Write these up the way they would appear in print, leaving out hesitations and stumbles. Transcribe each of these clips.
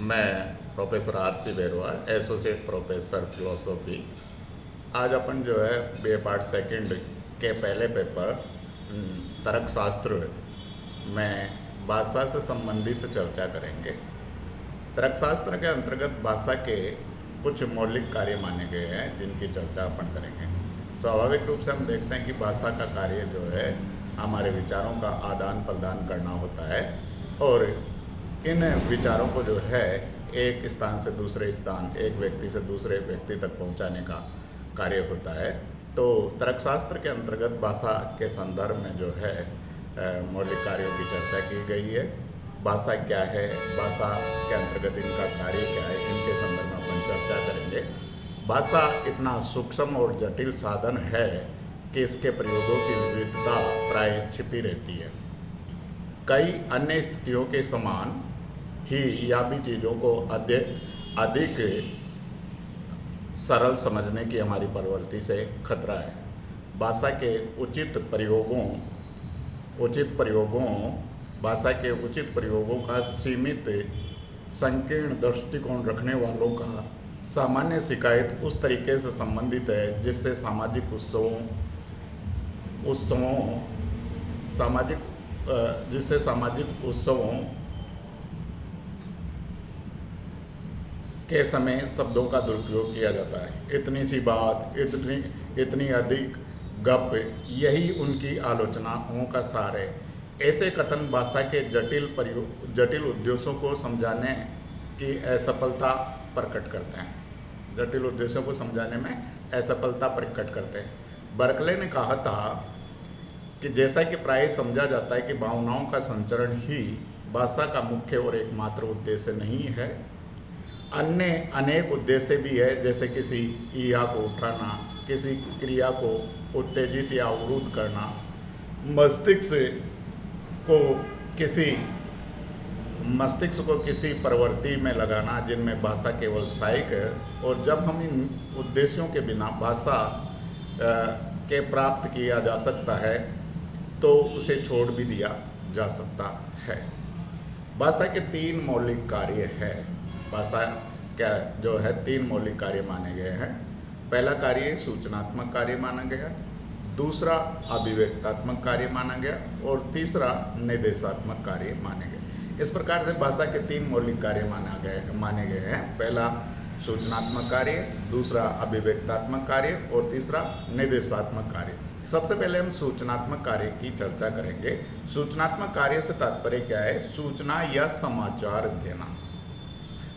मैं professor RC. बेरवा, associate professor philosophy. आज अपन जो है बी ए पार्ट सेकंड के पहले पेपर तर्कशास्त्र में भाषा से संबंधित चर्चा करेंगे। तर्कशास्त्र के अंतर्गत भाषा के कुछ मौलिक कार्य माने गए हैं जिनकी चर्चा अपन करेंगे। स्वाभाविक रूप से हम देखते हैं कि भाषा का कार्य जो है हमारे विचारों का आदान प्रदान करना होता है और इन विचारों को जो है एक स्थान से दूसरे स्थान, एक व्यक्ति से दूसरे व्यक्ति तक पहुंचाने का कार्य होता है। तो तर्कशास्त्र के अंतर्गत भाषा के संदर्भ में जो है मौलिक कार्यों की चर्चा की गई है। भाषा क्या है, भाषा के अंतर्गत इनका कार्य क्या है, इनके संदर्भ में अपन चर्चा करेंगे। भाषा इतना सूक्ष्म और जटिल साधन है कि इसके प्रयोगों की विविधता प्राय छिपी रहती है। कई अन्य स्थितियों के समान ही यह भी चीज़ों को अधिक सरल समझने की हमारी प्रवृत्ति से खतरा है। भाषा के उचित प्रयोगों का सीमित संकीर्ण दृष्टिकोण रखने वालों का सामान्य शिकायत उस तरीके से संबंधित है जिससे सामाजिक उत्सवों के समय शब्दों का दुरुपयोग किया जाता है। इतनी सी बात, इतनी अधिक गप, यही उनकी आलोचनाओं का सार है। ऐसे कथन भाषा के जटिल उद्देश्यों को समझाने की असफलता प्रकट करते हैं। जटिल उद्देश्यों को समझाने में असफलता प्रकट करते हैं। बर्कले ने कहा था कि जैसा कि प्राय समझा जाता है कि भावनाओं का संचरण ही भाषा का मुख्य और एकमात्र उद्देश्य नहीं है, अन्य अनेक उद्देश्य भी है, जैसे किसी ईहा को उठाना, किसी क्रिया को उत्तेजित या अवरुद्ध करना, मस्तिष्क को किसी प्रवृत्ति में लगाना जिनमें भाषा केवल सहायक है। और जब हम इन उद्देश्यों के बिना भाषा के प्राप्त किया जा सकता है तो उसे छोड़ भी दिया जा सकता है। भाषा के 3 मौलिक कार्य है। भाषा क्या जो है 3 मौलिक कार्य माने गए हैं। पहला कार्य सूचनात्मक कार्य माना गया, दूसरा अभिव्यक्तात्मक कार्य माना गया और तीसरा निर्देशात्मक कार्य माने गए। इस प्रकार से भाषा के 3 मौलिक कार्य माने गए हैं। पहला सूचनात्मक कार्य, दूसरा अभिव्यक्तात्मक कार्य और तीसरा निर्देशात्मक कार्य। सबसे पहले हम सूचनात्मक कार्य की चर्चा करेंगे। सूचनात्मक कार्य से तात्पर्य क्या है? सूचना या समाचार देना।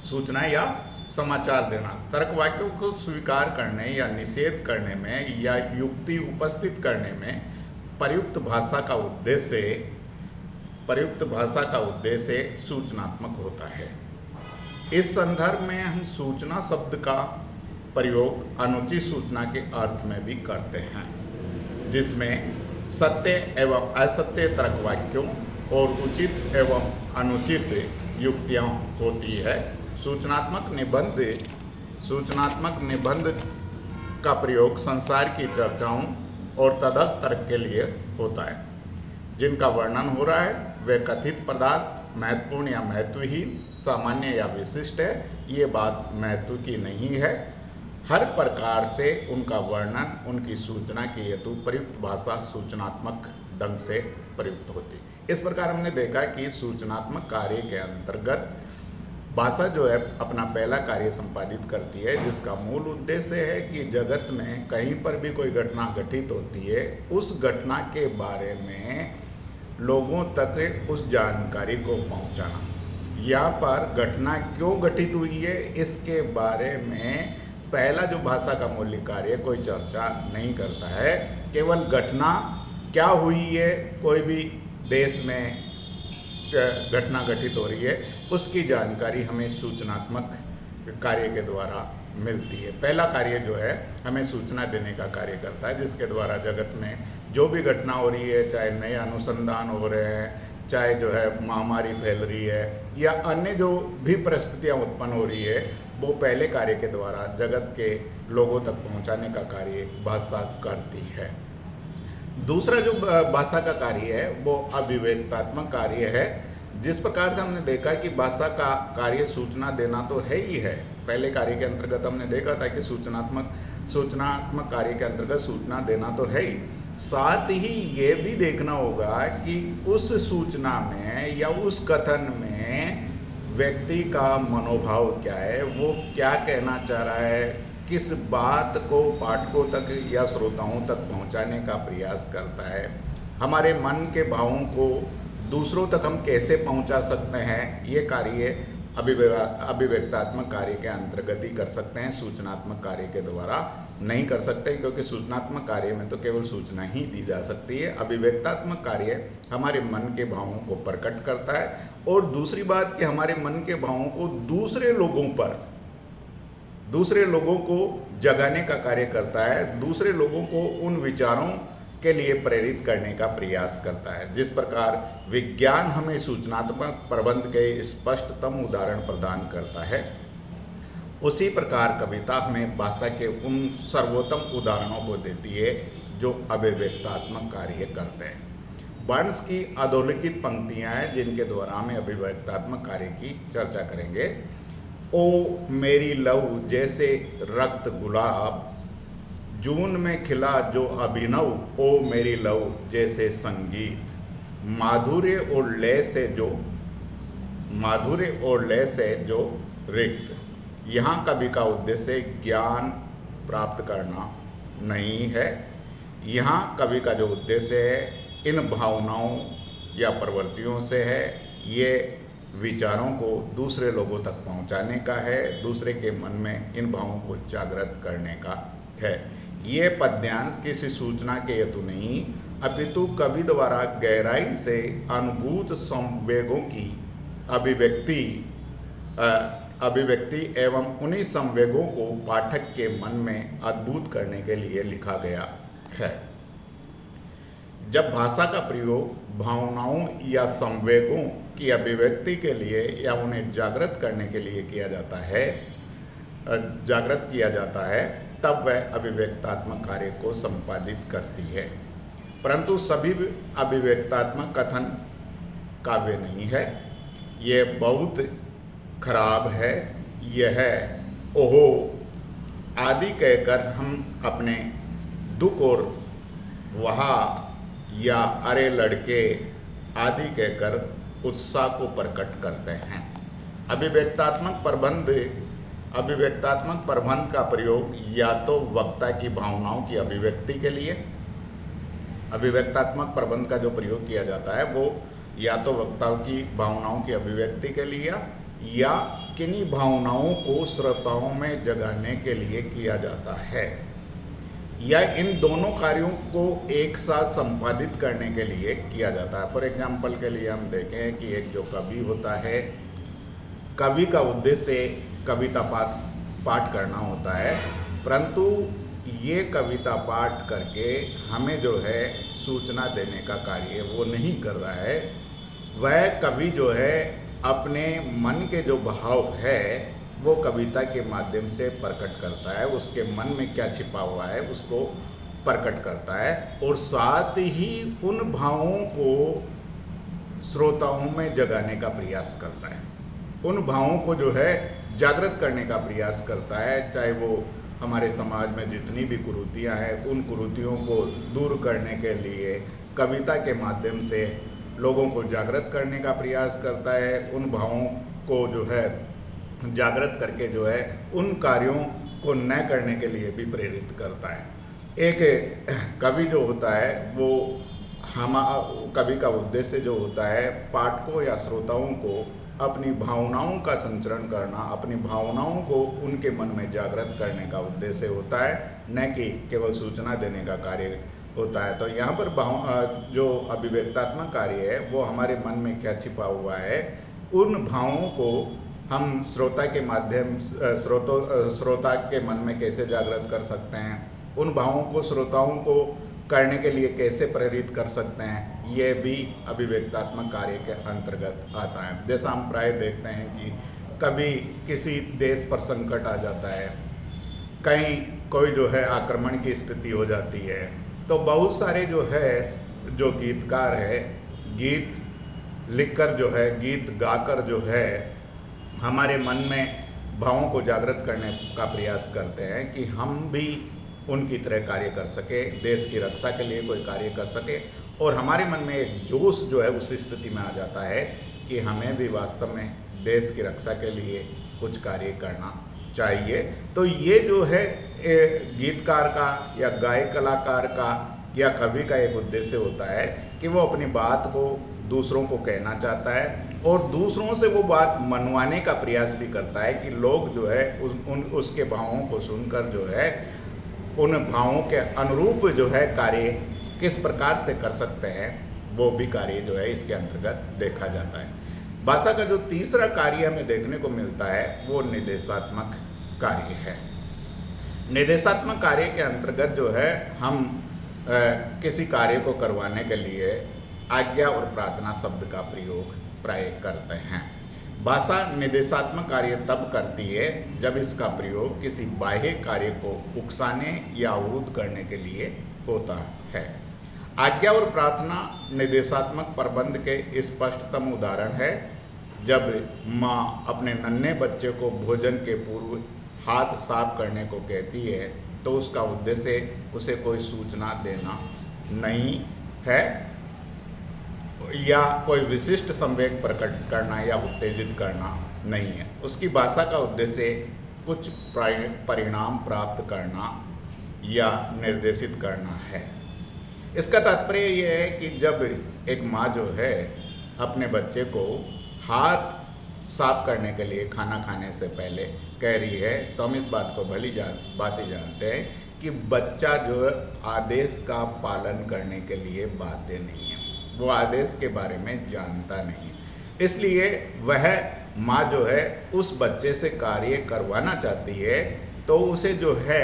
सूचना या समाचार देना तर्क वाक्यों को स्वीकार करने या निषेध करने में या युक्ति उपस्थित करने में प्रयुक्त भाषा का उद्देश्य सूचनात्मक होता है। इस संदर्भ में हम सूचना शब्द का प्रयोग अनुचित सूचना के अर्थ में भी करते हैं, जिसमें सत्य एवं असत्य तर्क वाक्यों और उचित एवं अनुचित युक्तियां होती है। सूचनात्मक निबंध का प्रयोग संसार की चर्चाओं और तदर्थ तर्क के लिए होता है। जिनका वर्णन हो रहा है वे कथित पदार्थ महत्वपूर्ण या महत्वहीन, सामान्य या विशिष्ट है, ये बात महत्व की नहीं है। हर प्रकार से उनका वर्णन उनकी सूचना के हेतु प्रयुक्त भाषा सूचनात्मक ढंग से प्रयुक्त होती है। इस प्रकार हमने देखा कि सूचनात्मक कार्य के अंतर्गत भाषा जो है अपना पहला कार्य संपादित करती है, जिसका मूल उद्देश्य है कि जगत में कहीं पर भी कोई घटना घटित होती है, उस घटना के बारे में लोगों तक उस जानकारी को पहुंचाना। यहाँ पर घटना क्यों घटित हुई है इसके बारे में पहला जो भाषा का मौलिक कार्य कोई चर्चा नहीं करता है। केवल घटना क्या हुई है, कोई भी देश में घटना घटित हो रही है, उसकी जानकारी हमें सूचनात्मक कार्य के द्वारा मिलती है। पहला कार्य जो है हमें सूचना देने का कार्य करता है, जिसके द्वारा जगत में जो भी घटना हो रही है, चाहे नए अनुसंधान हो रहे हैं, चाहे जो है महामारी फैल रही है या अन्य जो भी परिस्थितियाँ उत्पन्न हो रही है, वो पहले कार्य के द्वारा जगत के लोगों तक पहुँचाने का कार्य भाषा करती है। दूसरा जो भाषा का कार्य है वो अभिव्यक्तात्मक कार्य है, जिस प्रकार से हमने देखा कि भाषा का कार्य सूचना देना तो है ही है, पहले कार्य के अंतर्गत हमने देखा था कि सूचनात्मक कार्य के अंतर्गत सूचना देना तो है ही, साथ ही ये भी देखना होगा कि उस सूचना में या उस कथन में व्यक्ति का मनोभाव क्या है, वो क्या कहना चाह रहा है, किस बात को पाठकों तक या श्रोताओं तक पहुंचाने का प्रयास करता है, हमारे मन के भावों को दूसरों तक हम कैसे पहुंचा सकते हैं, ये कार्य अभिव्यक्तात्मक कार्य के अंतर्गत ही कर सकते हैं, सूचनात्मक कार्य के द्वारा नहीं कर सकते, क्योंकि सूचनात्मक कार्य में तो केवल सूचना ही दी जा सकती है। अभिव्यक्तात्मक कार्य हमारे मन के भावों को प्रकट करता है, और दूसरी बात कि हमारे मन के भावों को दूसरे लोगों को जगाने का कार्य करता है, दूसरे लोगों को उन विचारों के लिए प्रेरित करने का प्रयास करता है। जिस प्रकार विज्ञान हमें सूचनात्मक प्रबंध के स्पष्टतम उदाहरण प्रदान करता है, उसी प्रकार कविता हमें भाषा के उन सर्वोत्तम उदाहरणों को देती है जो अभिव्यक्तात्मक कार्य करते हैं। बर्न्स की अधोलिखित पंक्तियां हैं जिनके द्वारा हमें अभिव्यक्तात्मक कार्य की चर्चा करेंगे। ओ मेरी लव जैसे रक्त गुलाब, जून में खिला जो अभिनव, ओ मेरी लव जैसे संगीत, माधुर्य और लय से जो रिक्त। यहाँ कवि का उद्देश्य ज्ञान प्राप्त करना नहीं है, यहाँ कवि का जो उद्देश्य है इन भावनाओं या प्रवृत्तियों से है, ये विचारों को दूसरे लोगों तक पहुंचाने का है, दूसरे के मन में इन भावों को जागृत करने का है। ये पद्यांश किसी सूचना के हेतु नहीं, अपितु कवि द्वारा गहराई से अनुभूत संवेगों की अभिव्यक्ति एवं उन्हीं संवेगों को पाठक के मन में अद्भुत करने के लिए लिखा गया है। जब भाषा का प्रयोग भावनाओं या संवेगों की अभिव्यक्ति के लिए या उन्हें जागृत करने के लिए किया जाता है तब वह अभिव्यक्तात्मक कार्य को संपादित करती है। परंतु सभी अभिव्यक्तात्मक कथन काव्य नहीं है। ये बहुत खराब है, यह ओहो आदि कहकर हम अपने दुख और वहा या अरे लड़के आदि कहकर उत्साह को प्रकट करते हैं। अभिव्यक्तात्मक प्रबंध का प्रयोग या तो वक्ता की भावनाओं की अभिव्यक्ति के लिए, अभिव्यक्तात्मक प्रबंध का जो प्रयोग किया जाता है वो या तो वक्ताओं की भावनाओं की अभिव्यक्ति के लिए या किन्हीं भावनाओं को श्रोताओं में जगाने के लिए किया जाता है, या इन दोनों कार्यों को एक साथ संपादित करने के लिए किया जाता है। फॉर एग्जाम्पल के लिए हम देखें कि एक जो कवि होता है, कवि का उद्देश्य कविता पाठ करना होता है, परंतु ये कविता पाठ करके हमें जो है सूचना देने का कार्य वो नहीं कर रहा है। वह कवि जो है अपने मन के जो भाव है वो कविता के माध्यम से प्रकट करता है, उसके मन में क्या छिपा हुआ है उसको प्रकट करता है, और साथ ही उन भावों को श्रोताओं में जगाने का प्रयास करता है, उन भावों को जो है जागृत करने का प्रयास करता है। चाहे वो हमारे समाज में जितनी भी कुरीतियाँ हैं उन कुरीतियों को दूर करने के लिए कविता के माध्यम से लोगों को जागृत करने का प्रयास करता है, उन भावों को जो है जागृत करके जो है उन कार्यों को न करने के लिए भी प्रेरित करता है। एक कवि जो होता है वो कवि का उद्देश्य जो होता है पाठकों या श्रोताओं को अपनी भावनाओं का संचरण करना, अपनी भावनाओं को उनके मन में जागृत करने का उद्देश्य होता है, न कि केवल सूचना देने का कार्य होता है। तो यहाँ पर जो अभिव्यक्तात्मक कार्य है वो हमारे मन में क्या छिपा हुआ है उन भावों को हम श्रोता के मन में कैसे जागृत कर सकते हैं, उन भावों को श्रोताओं को करने के लिए कैसे प्रेरित कर सकते हैं, ये भी अभिव्यक्तात्मक कार्य के अंतर्गत आता है। जैसा हम प्राय देखते हैं कि कभी किसी देश पर संकट आ जाता है, कहीं कोई जो है आक्रमण की स्थिति हो जाती है, तो बहुत सारे जो गीतकार है गीत लिखकर जो है, गीत गाकर जो है हमारे मन में भावों को जागृत करने का प्रयास करते हैं कि हम भी उनकी तरह कार्य कर सके, देश की रक्षा के लिए कोई कार्य कर सके, और हमारे मन में एक जोश जो है उस स्थिति में आ जाता है कि हमें भी वास्तव में देश की रक्षा के लिए कुछ कार्य करना चाहिए। तो ये जो है गीतकार का या गायक कलाकार का या कवि का एक उद्देश्य होता है कि वो अपनी बात को दूसरों को कहना चाहता है और दूसरों से वो बात मनवाने का प्रयास भी करता है कि लोग जो है उसके भावों को सुनकर जो है उन भावों के अनुरूप जो है कार्य किस प्रकार से कर सकते हैं, वो भी कार्य जो है इसके अंतर्गत देखा जाता है। भाषा का जो तीसरा कार्य हमें देखने को मिलता है वो निर्देशात्मक कार्य है। निर्देशात्मक कार्य के अंतर्गत जो है हम किसी कार्य को करवाने के लिए आज्ञा और प्रार्थना शब्द का प्रयोग प्राय करते हैं। भाषा निर्देशात्मक कार्य तब करती है जब इसका प्रयोग किसी बाह्य कार्य को उकसाने या अवरुद्ध करने के लिए होता है। आज्ञा और प्रार्थना निर्देशात्मक प्रबंध के स्पष्टतम उदाहरण है। जब माँ अपने नन्हे बच्चे को भोजन के पूर्व हाथ साफ करने को कहती है तो उसका उद्देश्य उसे कोई सूचना देना नहीं है या कोई विशिष्ट संवेग प्रकट करना या उत्तेजित करना नहीं है। उसकी भाषा का उद्देश्य कुछ परिणाम प्राप्त करना या निर्देशित करना है। इसका तात्पर्य यह है कि जब एक माँ जो है अपने बच्चे को हाथ साफ करने के लिए खाना खाने से पहले कह रही है तो हम इस बात को भली बातें जानते हैं कि बच्चा जो आदेश का पालन करने के लिए बाध्य नहीं है, वो आदेश के बारे में जानता नहीं है। इसलिए वह माँ जो है उस बच्चे से कार्य करवाना चाहती है तो उसे जो है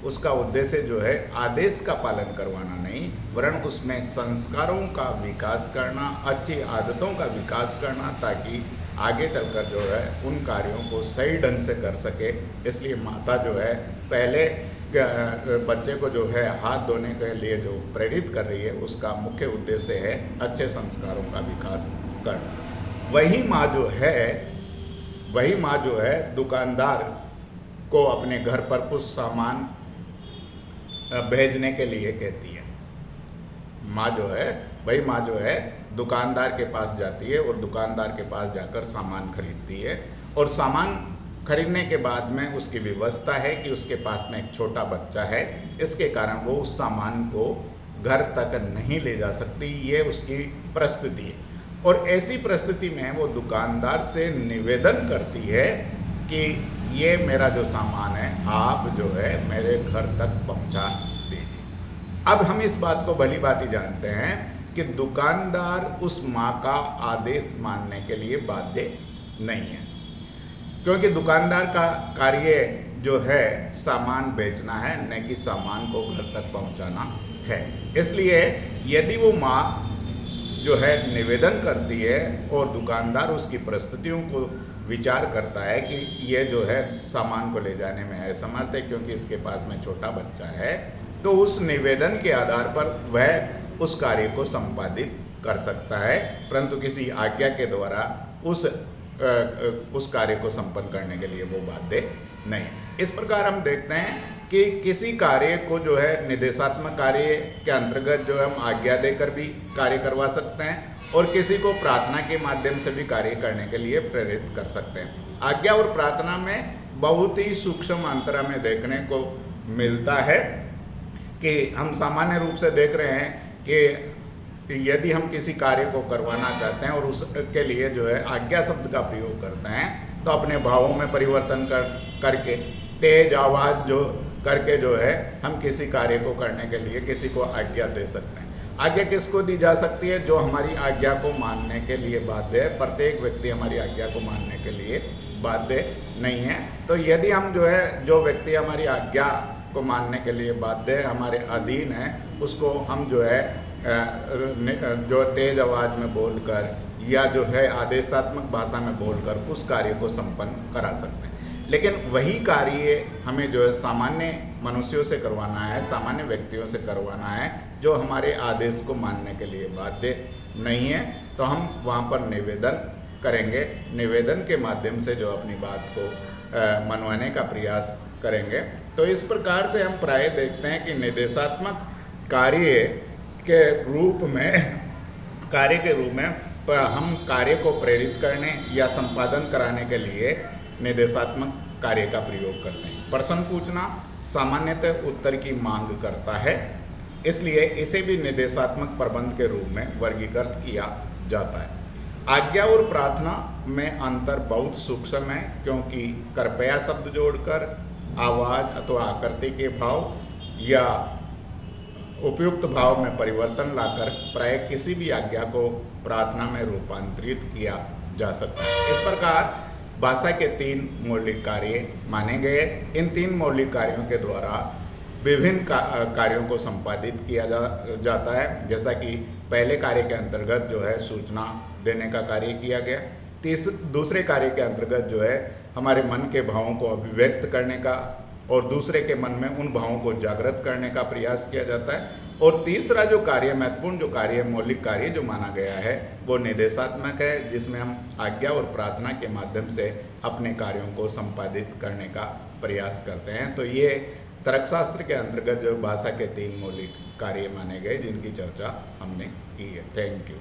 उसका उद्देश्य जो है आदेश का पालन करवाना नहीं वरन उसमें संस्कारों का विकास करना, अच्छी आदतों का विकास करना ताकि आगे चलकर जो है उन कार्यों को सही ढंग से कर सके। इसलिए माता जो है पहले बच्चे को जो है हाथ धोने के लिए जो प्रेरित कर रही है उसका मुख्य उद्देश्य है अच्छे संस्कारों का विकास करना। वही माँ जो है दुकानदार को अपने घर पर कुछ सामान भेजने के लिए कहती है। वही माँ जो है दुकानदार के पास जाती है और दुकानदार के पास जाकर सामान खरीदती है और सामान खरीदने के बाद में उसकी व्यवस्था है कि उसके पास में एक छोटा बच्चा है, इसके कारण वो उस सामान को घर तक नहीं ले जा सकती। ये उसकी परिस्थिति है और ऐसी परिस्थिति में वो दुकानदार से निवेदन करती है कि ये मेरा जो सामान है आप जो है मेरे घर तक पहुंचा दीजिए। अब हम इस बात को भली भांति जानते हैं कि दुकानदार उस माँ का आदेश मानने के लिए बाध्य नहीं है, क्योंकि दुकानदार का कार्य जो है सामान बेचना है, न कि सामान को घर तक पहुंचाना है। इसलिए यदि वो माँ जो है निवेदन करती है और दुकानदार उसकी परिस्थितियों को विचार करता है कि ये जो है सामान को ले जाने में असमर्थ है क्योंकि इसके पास में छोटा बच्चा है, तो उस निवेदन के आधार पर वह उस कार्य को संपादित कर सकता है, परंतु किसी आज्ञा के द्वारा उस कार्य को संपन्न करने के लिए वो बाध्य नहीं। इस प्रकार हम देखते हैं कि किसी कार्य को जो है निर्देशात्मक कार्य के अंतर्गत जो हम आज्ञा देकर भी कार्य करवा सकते हैं और किसी को प्रार्थना के माध्यम से भी कार्य करने के लिए प्रेरित कर सकते हैं। आज्ञा और प्रार्थना में बहुत ही सूक्ष्म अंतर हमें देखने को मिलता है कि हम सामान्य रूप से देख रहे हैं कि यदि हम किसी कार्य को करवाना चाहते हैं और उसके लिए जो है आज्ञा शब्द का प्रयोग करते हैं तो अपने भावों में परिवर्तन करके तेज आवाज़ जो करके जो है हम किसी कार्य को करने के लिए किसी को आज्ञा दे सकते हैं। आज्ञा किसको दी जा सकती है? जो हमारी आज्ञा को मानने के लिए बाध्य है। प्रत्येक व्यक्ति हमारी आज्ञा को मानने के लिए बाध्य नहीं है। तो यदि हम जो है जो व्यक्ति हमारी आज्ञा को मानने के लिए बाध्य है, हमारे अधीन है, उसको हम जो है जो तेज आवाज़ में बोलकर या जो है आदेशात्मक भाषा में बोलकर उस कार्य को संपन्न करा सकते हैं। लेकिन वही कार्य हमें जो है सामान्य मनुष्यों से करवाना है, सामान्य व्यक्तियों से करवाना है जो हमारे आदेश को मानने के लिए बाध्य नहीं है तो हम वहाँ पर निवेदन करेंगे। निवेदन के माध्यम से जो अपनी बात को मनवाने का प्रयास करेंगे। तो इस प्रकार से हम प्राय देखते हैं कि निर्देशात्मक कार्य के रूप में हम कार्य को प्रेरित करने या संपादन कराने के लिए निर्देशात्मक कार्य का प्रयोग करते हैं। प्रश्न पूछना सामान्यतः उत्तर की मांग करता है, इसलिए इसे भी निर्देशात्मक प्रबंध के रूप में वर्गीकृत किया जाता है। आज्ञा और प्रार्थना में अंतर बहुत सूक्ष्म है, क्योंकि कृपया शब्द जोड़कर आवाज अथवा आकृति के भाव या उपयुक्त भाव में परिवर्तन लाकर प्राय किसी भी आज्ञा को प्रार्थना में रूपांतरित किया जा सकता है। इस प्रकार भाषा के 3 मौलिक कार्य माने गए। इन 3 मौलिक कार्यों के द्वारा विभिन्न कार्यों को संपादित किया जाता है। जैसा कि पहले कार्य के अंतर्गत जो है सूचना देने का कार्य किया गया। दूसरे कार्य के अंतर्गत जो है हमारे मन के भावों को अभिव्यक्त करने का और दूसरे के मन में उन भावों को जागृत करने का प्रयास किया जाता है। और तीसरा जो कार्य महत्वपूर्ण जो कार्य मौलिक कार्य जो माना गया है वो निर्देशात्मक है, जिसमें हम आज्ञा और प्रार्थना के माध्यम से अपने कार्यों को संपादित करने का प्रयास करते हैं। तो ये तर्कशास्त्र के अंतर्गत जो भाषा के 3 मौलिक कार्य माने गए जिनकी चर्चा हमने की है। Thank you.